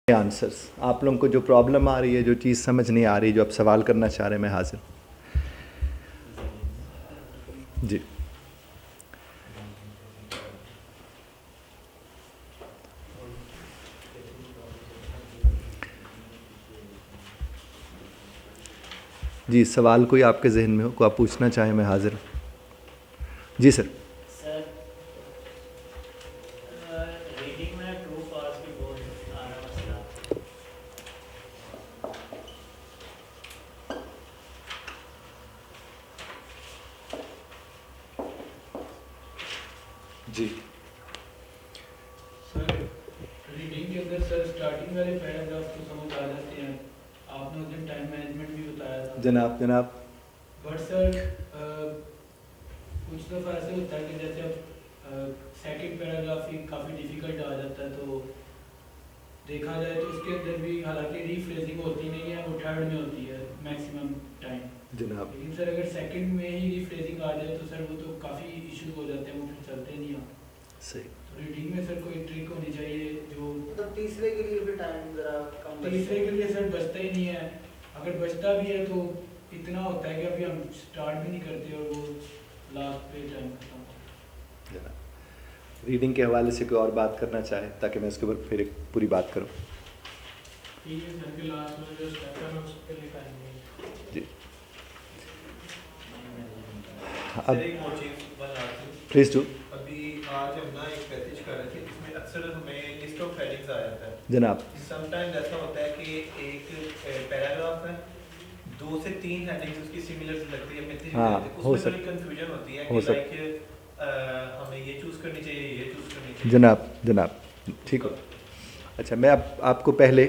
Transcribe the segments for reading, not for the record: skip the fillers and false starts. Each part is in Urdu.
آنسرس آپ لوگوں کو جو پرابلم آ رہی ہے, جو چیز سمجھ نہیں آ رہی, جو آپ سوال کرنا چاہ رہے ہیں, میں حاضر. جی جی سوال کوئی آپ کے ذہن میں ہو, کو آپ پوچھنا چاہیں, میں حاضر ہوں. جی سر. جی سر ریڈنگ کے اندر سر اسٹارٹنگ والے پیراگراف تو سمجھ آ جاتے ہیں, آپ نے اس دن ٹائم مینجمنٹ بھی بتایا تھا. جناب. بٹ سر کچھ دفعہ ایسے ہوتا ہے کہ جیسے اب سیکنڈ پیراگراف ہی کافی ڈیفیکلٹ آ جاتا ہے, تو دیکھا جائے تو اس کے اندر بھی حالانکہ ری فریزنگ ہوتی نہیں ہے, وہ تھرڈ میں ہوتی ہے میکسیمم ٹائم. جناب لیکن سر اگر سیکنڈ میں ہی ری فریزنگ آ جائے تو سر وہ تو کافی ایشوز ہو جاتے ہیں, وہ پھر چلتے نہیں ہیں. صحیح. تو ریڈنگ میں سر کوئی ٹرک ہونی چاہیے جو مطلب تیسرے کے لیے بھی ٹائم ذرا کم. تیسرے کے لیے سر بچتا ہی نہیں ہے, اگر بچتا بھی ہے تو اتنا ہوتا ہے کہ ابھی ہم سٹارٹ بھی نہیں کرتے اور وہ لاسٹ پہ ٹائم ختم ہوتا ہے. ریڈنگ کے حوالے سے کوئی اور بات کرنا چاہے تاکہ میں اس کے اوپر پھر ایک پوری بات کروں. ٹھیک ہے سر, کے لاسٹ میں جو اسٹیپ ہے اس پہ لکھا ہے. جی سر ایک اور چیز پلیز ڈو. ابھی آج ہم نا ایک پیسج کر رہے تھے جس میں اکثر ہمیں لسٹ آف ہیڈنگز آ جاتا ہے. جناب سم ٹائمز ایسا ہوتا ہے کہ ایک پیراگراف ہے, 2 سے 3 ہیڈنگز اس کی سملر لگتی ہے, ہاں ہو اس میں سکتا تھوڑی کنفیوژن ہوتی ہے ہو کہ سکتا لائک ہمیں یہ چوز کرنی چاہیے, یہ چوز کرنی چاہیے. جناب ٹھیک ہو. اچھا میں اب آپ کو پہلے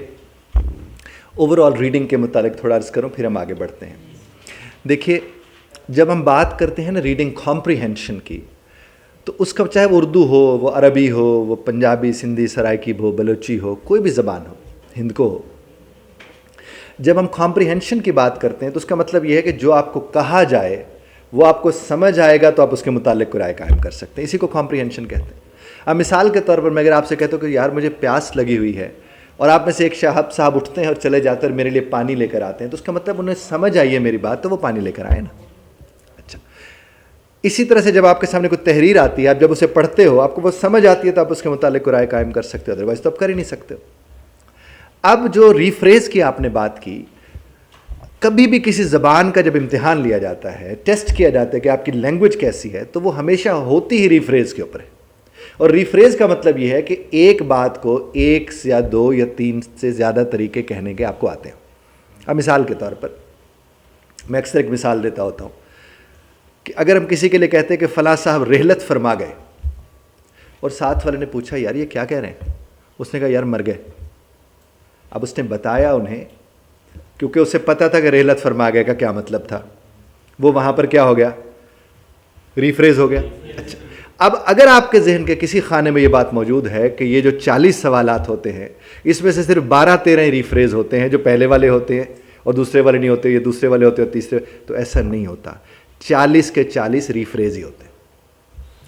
اوور آل ریڈنگ کے متعلق تھوڑا عرض کروں, پھر ہم آگے بڑھتے ہیں. دیکھیے جب ہم بات کرتے ہیں نا ریڈنگ کمپریہنشن کی, تو اس کا چاہے وہ اردو ہو, وہ عربی ہو, وہ پنجابی, سندھی, سرائکی ہو, بلوچی ہو, کوئی بھی زبان ہو, ہند کو ہو, جب ہم کمپریہنشن کی بات کرتے ہیں تو اس کا مطلب یہ ہے کہ جو آپ کو کہا جائے وہ آپ کو سمجھ آئے گا تو آپ اس کے متعلق کوئی رائے قائم کر سکتے ہیں. اسی کو کمپریہنشن کہتے ہیں. اب مثال کے طور پر میں اگر آپ سے کہتا ہوں کہ یار مجھے پیاس لگی ہوئی ہے, اور آپ میں سے ایک صاحب اٹھتے ہیں اور چلے جاتے ہیں اور میرے لیے پانی لے کر آتے ہیں, تو اس کا مطلب انہیں سمجھ آئی ہے میری بات, تو وہ پانی لے کر آئے نا. اچھا اسی طرح سے جب آپ کے سامنے کوئی تحریر آتی ہے, آپ جب اسے پڑھتے ہو, آپ کو وہ سمجھ آتی ہے تو آپ اس کے متعلق کوئی رائے قائم کر سکتے ہو, ادروائز تو آپ کر ہی نہیں سکتے ہو. اب جو ریفریز کی آپ نے بات کی, کبھی بھی کسی زبان کا جب امتحان لیا جاتا ہے, ٹیسٹ کیا جاتا ہے کہ آپ کی لینگویج کیسی ہے, تو وہ ہمیشہ ہوتی ہی ریفریز کے اوپر ہے. اور ریفریز کا مطلب یہ ہے کہ ایک بات کو 1 یا 2 یا 3 سے زیادہ طریقے کہنے کے آپ کو آتے ہیں. اب مثال کے طور پر میں اکثر ایک مثال دیتا ہوتا ہوں کہ اگر ہم کسی کے لیے کہتے ہیں کہ فلاں صاحب رحلت فرما گئے, اور ساتھ والے نے پوچھا یار یہ کیا کہہ رہے ہیں, اس نے کہا یار مر گئے. اب اس نے بتایا انہیں, کیونکہ اسے پتہ تھا کہ رحلت فرما گئے کا کیا مطلب تھا, وہ وہاں پر کیا ہو گیا, ریفریز ہو گیا. اچھا اب اگر آپ کے ذہن کے کسی خانے میں یہ بات موجود ہے کہ یہ جو 40 سوالات ہوتے ہیں اس میں سے صرف 12-13 ہی ریفریز ہوتے ہیں, جو پہلے والے ہوتے ہیں, اور دوسرے والے نہیں ہوتے, یہ دوسرے والے ہوتے ہیں, اور تیسرے, تو ایسا نہیں ہوتا. 40 کے 40 ریفریز ہی ہوتے ہیں.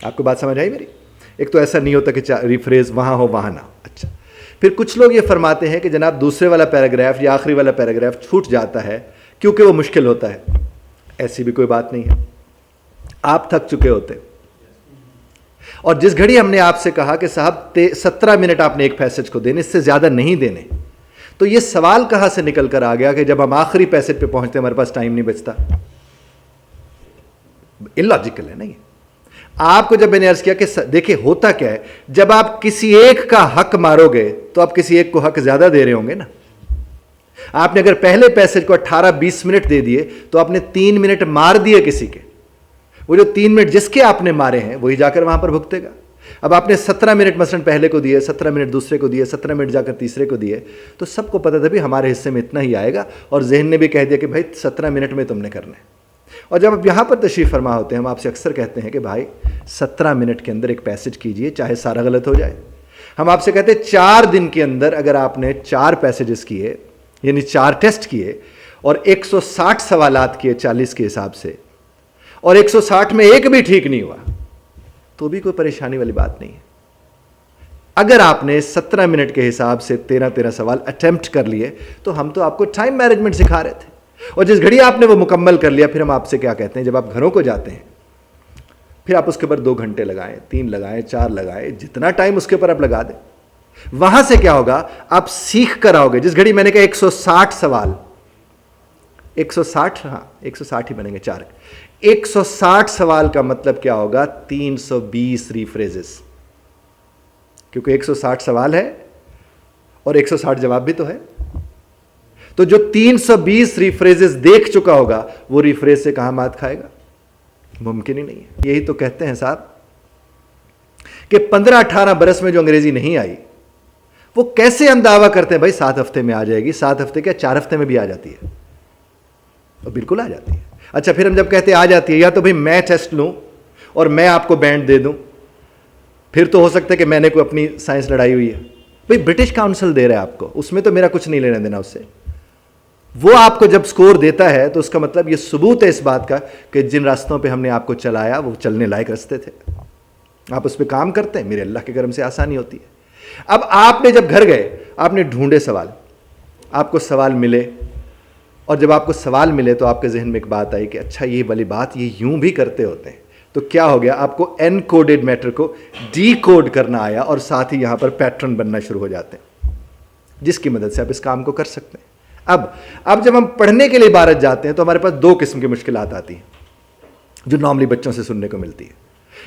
آپ کو بات سمجھ آئی میری؟ ایک تو ایسا نہیں ہوتا کہ ریفریز وہاں ہو وہاں نہ ہو. اچھا پھر کچھ لوگ یہ فرماتے ہیں کہ جناب دوسرے والا پیراگراف یا آخری والا پیراگراف چھوٹ جاتا ہے کیونکہ وہ مشکل ہوتا ہے. ایسی بھی کوئی بات نہیں ہے, آپ تھک چکے ہوتے, اور جس گھڑی ہم نے آپ سے کہا کہ صاحب 17 منٹ آپ نے ایک پیسج کو دینے, اس سے زیادہ نہیں دینے, تو یہ سوال کہاں سے نکل کر آ گیا کہ جب ہم آخری پیسج پہ پہنچتے ہیں ہمارے پاس ٹائم نہیں بچتا؟ اللاجیکل ہے نا یہ. آپ کو جب میں نے عرض کیا کہ دیکھیں ہوتا کیا ہے, جب آپ کسی ایک کا حق مارو گے تو آپ کسی ایک کو حق زیادہ دے رہے ہوں گے نا. آپ نے اگر پہلے پیسج کو 18-20 منٹ دے دیے تو آپ نے 3 منٹ مار دیے کسی کے, وہ جو 3 منٹ جس کے آپ نے مارے ہیں وہی جا کر وہاں پر بھگتے گا. اب آپ نے 17 منٹ مثلا پہلے کو دیے, 17 منٹ دوسرے کو دیے, 17 منٹ جا کر تیسرے کو دیے, تو سب کو پتہ تھا بھی ہمارے حصے میں اتنا ہی آئے گا, اور ذہن نے بھی کہہ دیا کہ بھائی 17 منٹ میں تم نے کرنا ہے. اور جب آپ یہاں پر تشریف فرما ہوتے ہیں, ہم آپ سے اکثر کہتے ہیں کہ بھائی 17 منٹ کے اندر ایک پیسج کیجئے, چاہے سارا غلط ہو جائے. ہم آپ سے کہتے ہیں 4 دن کے اندر اگر آپ نے 4 پیسجز کیے, یعنی 4 ٹیسٹ کیے, اور 160 سوالات کیے 40 کے حساب سے, اور 160 میں ایک بھی ٹھیک نہیں ہوا, تو بھی کوئی پریشانی والی بات نہیں ہے. اگر آپ نے 17 منٹ کے حساب سے 13 سوال اٹیمپٹ کر لیے تو ہم تو آپ کو ٹائم مینجمنٹ سکھا رہے تھے. اور جس گھڑی آپ نے وہ مکمل کر لیا, پھر ہم آپ سے کیا کہتے ہیں, جب آپ گھروں کو جاتے ہیں پھر آپ اس کے اوپر 2 گھنٹے لگائیں, 3 لگائیں, 4 لگائیں, جتنا ٹائم اس کے اوپر آپ لگا دیں. وہاں سے کیا ہوگا, آپ سیکھ کر آؤ گے. جس گھڑی میں نے کہا 160 سوال, 160, ہاں 160 ہی بنیں گے 4, 160 سوال کا مطلب کیا ہوگا, 320 ریفریزز, کیونکہ 160 سوال ہے اور 160 جواب بھی تو ہے. تو جو 320 ریفریزز دیکھ چکا ہوگا وہ ریفریز سے کہاں مات کھائے گا, ممکن ہی نہیں ہے. یہی تو کہتے ہیں صاحب کہ 15-18 برس میں جو انگریزی نہیں آئی, وہ کیسے ہم دعویٰ کرتے ہیں بھائی 7 ہفتے میں آ جائے گی. 7 ہفتے کیا 4 ہفتے میں بھی آ جاتی ہے, اور بالکل آ جاتی ہے. اچھا پھر ہم جب کہتے ہیں آ جاتی ہے, یا تو بھائی میں ٹیسٹ لوں اور میں آپ کو بینڈ دے دوں, پھر تو ہو سکتا ہے کہ میں نے کوئی اپنی سائنس لڑائی ہوئی ہے. بھائی برٹش کاؤنسل دے رہا ہے آپ کو, اس میں تو میرا کچھ نہیں لینا دینا اس سے. وہ آپ کو جب سکور دیتا ہے تو اس کا مطلب یہ ثبوت ہے اس بات کا کہ جن راستوں پہ ہم نے آپ کو چلایا وہ چلنے لائق راستے تھے, آپ اس پہ کام کرتے ہیں, میرے اللہ کے کرم سے آسانی ہوتی ہے. اب آپ نے جب گھر گئے, آپ نے ڈھونڈے سوال, آپ کو سوال ملے, اور جب آپ کو سوال ملے تو آپ کے ذہن میں ایک بات آئی کہ اچھا یہ والی بات یہ یوں بھی کرتے ہوتے ہیں. تو کیا ہو گیا, آپ کو این کوڈڈ میٹر کو ڈی کوڈ کرنا آیا, اور ساتھ ہی یہاں پر پیٹرن بننا شروع ہو جاتے ہیں جس کی مدد سے آپ اس کام کو کر سکتے ہیں. اب جب ہم پڑھنے کے لیے عبارت جاتے ہیں تو ہمارے پاس 2 قسم کی مشکلات آتی ہیں جو نارملی بچوں سے سننے کو ملتی ہے.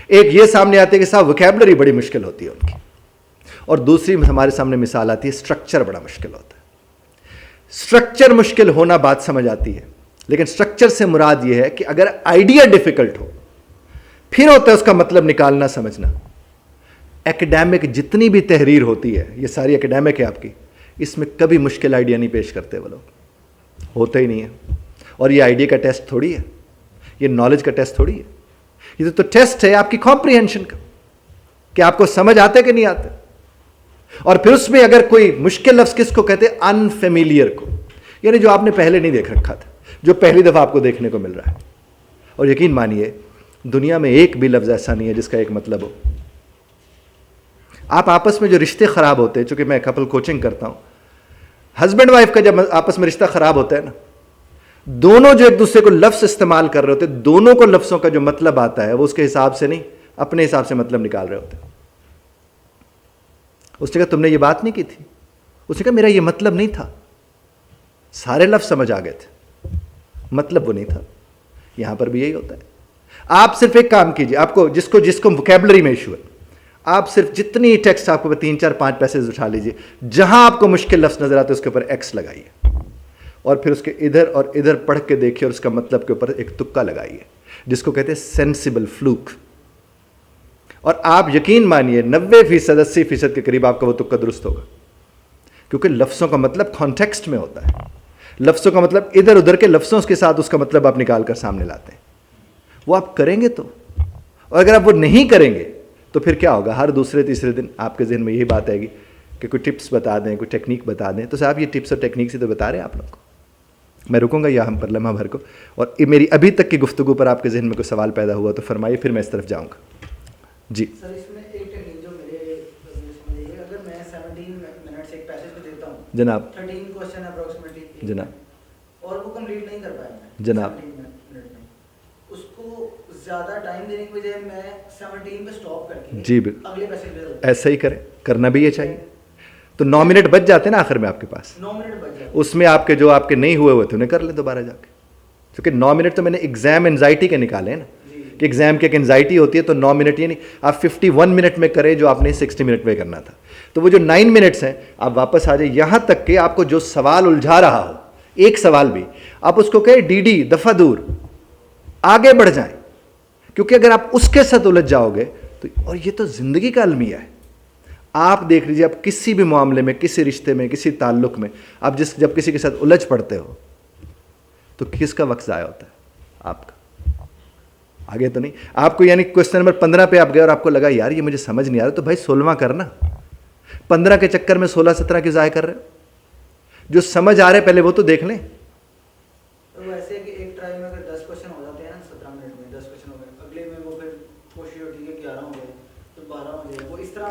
ایک یہ سامنے آتی ہے کہ صاحب وکیبلری بڑی مشکل ہوتی ہے ان کی, اور دوسری ہمارے سامنے مثال آتی ہے اسٹرکچر بڑا مشکل ہوتا ہے. اسٹرکچر مشکل ہونا بات سمجھ آتی ہے, لیکن اسٹرکچر سے مراد یہ ہے کہ اگر آئیڈیا ڈیفیکلٹ ہو, پھر ہوتا ہے اس کا مطلب نکالنا سمجھنا. ایکڈیمک جتنی بھی تحریر ہوتی ہے, یہ ساری ایکڈیمک ہے آپ کی, اس میں کبھی مشکل آئیڈیا نہیں پیش کرتے وہ لوگ, ہوتا ہی نہیں ہے. اور یہ آئیڈیا کا ٹیسٹ تھوڑی ہے, یہ نالج کا ٹیسٹ تھوڑی ہے, یہ تو ٹیسٹ ہے آپ کی کمپریہنشن کا کہ آپ کو سمجھ آتے کہ نہیں آتے. اور پھر اس میں اگر کوئی مشکل لفظ کس کو کہتے ہیں, انفیملیئر کو, یعنی جو آپ نے پہلے نہیں دیکھ رکھا تھا, جو پہلی دفعہ آپ کو دیکھنے کو مل رہا ہے. اور یقین مانیے دنیا میں ایک بھی لفظ ایسا نہیں ہے جس کا ایک مطلب ہو. آپ آپس میں جو رشتے خراب ہوتے ہیں, چونکہ میں کپل کوچنگ کرتا ہوں, ہسبینڈ وائف کا جب آپس میں رشتہ خراب ہوتا ہے نا, دونوں جو ایک دوسرے کو لفظ استعمال کر رہے ہوتے ہیں, دونوں کو لفظوں کا جو مطلب آتا ہے وہ اس کے حساب سے نہیں, اپنے حساب سے مطلب نکال رہے ہوتے ہیں. اس نے کہا تم نے یہ بات نہیں کی تھی, اس نے کہا میرا یہ مطلب نہیں تھا. سارے لفظ سمجھ آ گئے تھے, مطلب وہ نہیں تھا. یہاں پر بھی یہی ہوتا ہے. آپ صرف ایک کام کیجئے, آپ کو جس کو وکیبلری میں ایشو ہے, آپ صرف جتنی ٹیکسٹ آپ کو 3 4 5 پیسز اٹھا لیجئے, جہاں آپ کو مشکل لفظ نظر آتے ہیں اس کے اوپر ایکس لگائیے, اور پھر اس کے ادھر اور ادھر پڑھ کے دیکھیے, اور اس کا مطلب کے اوپر ایک تکا لگائیے, جس کو کہتے ہیں سینسیبل فلوک. اور آپ یقین مانیے 90% 80% کے قریب آپ کا وہ تکا درست ہوگا, کیونکہ لفظوں کا مطلب کانٹیکسٹ میں ہوتا ہے. لفظوں کا مطلب ادھر ادھر کے لفظوں کے ساتھ اس کا مطلب آپ نکال کر سامنے لاتے ہیں. وہ آپ کریں گے تو, اور اگر آپ وہ نہیں کریں گے تو پھر کیا ہوگا, ہر دوسرے تیسرے دن آپ کے ذہن میں یہی بات آئے گی کہ کوئی ٹپس بتا دیں, کوئی ٹیکنیک بتا دیں. تو صاحب یہ ٹپس اور ٹیکنیک سے تو بتا رہے ہیں آپ لوگ کو. میں رکوں گا یہاں پر لمحہ بھر کو, اور میری ابھی تک کی گفتگو پر آپ کے ذہن میں کوئی سوال پیدا ہوا تو فرمائیے, پھر میں اس طرف جاؤں گا. جی سر اس میں ایک ٹیکنیک جو میرے سمجھیے, اگر میں 17 منٹس ایک پیسج پہ دیتا ہوں, جناب 13 کوسچن اپروکسیمیٹلی, جناب, اور وہ کمپلیٹ نہیں کر پائے میں جناب 17 منٹ میں, اس کو زیادہ ٹائم دینے کی بجائے میں 17 پہ سٹاپ کر کے جی اگلے پیسج پہ ایسا ہی کریں, کرنا بھی یہ چاہیے. تو 9 منٹ بچ جاتے ہیں نا آخر میں آپ کے پاس, 9 منٹ بچ جائے, اس میں آپ کے جو آپ کے نہیں ہوئے تھے انہیں کر لیں دوبارہ جا کے. کیونکہ 9 منٹ تو میں نے ایگزام انزائٹی کے نکالے ہیں نا, کہ ایگزام کی ایک انزائٹی ہوتی ہے, تو 9 منٹ یہ نہیں, آپ 51 منٹ میں کریں جو آپ نے 60 منٹ میں کرنا تھا. تو وہ جو 9 منٹس ہیں آپ واپس آ جائیں, یہاں تک کہ آپ کو جو سوال الجھا رہا ہو, ایک سوال بھی آپ اس کو کہیں ڈی دفعہ دور آگے بڑھ جائیں, کیونکہ اگر آپ اس کے ساتھ الجھ جاؤ گے تو, اور یہ تو زندگی کا المیہ ہے. آپ دیکھ لیجیے, آپ کسی بھی معاملے میں, کسی رشتے میں, کسی تعلق میں, آپ جب کسی کے ساتھ الجھ پڑتے ہو تو کس کا وقت ضائع ہوتا ہے, آپ کا, آگے تو نہیں. آپ کو یعنی کوشچن نمبر 15 پہ آپ گئے اور آپ کو لگا یار یہ مجھے سمجھ نہیں آ رہا, تو بھائی 16واں کرنا, 15 کے چکر میں 16 17 کی ضائع کر رہے ہو. جو سمجھ آ رہے پہلے وہ تو دیکھ لیں. ویسے کہ ایک ٹرائی میں اگر 10 کوسچن ہو جاتے ہیں نا 17 منٹ میں, 10 کوسچن ہو گئے, اگلے میں وہ پھر کوشش ہوتی ہے کہ 11 ہو گئے, تو 12 ہو دیا وہ اس طرح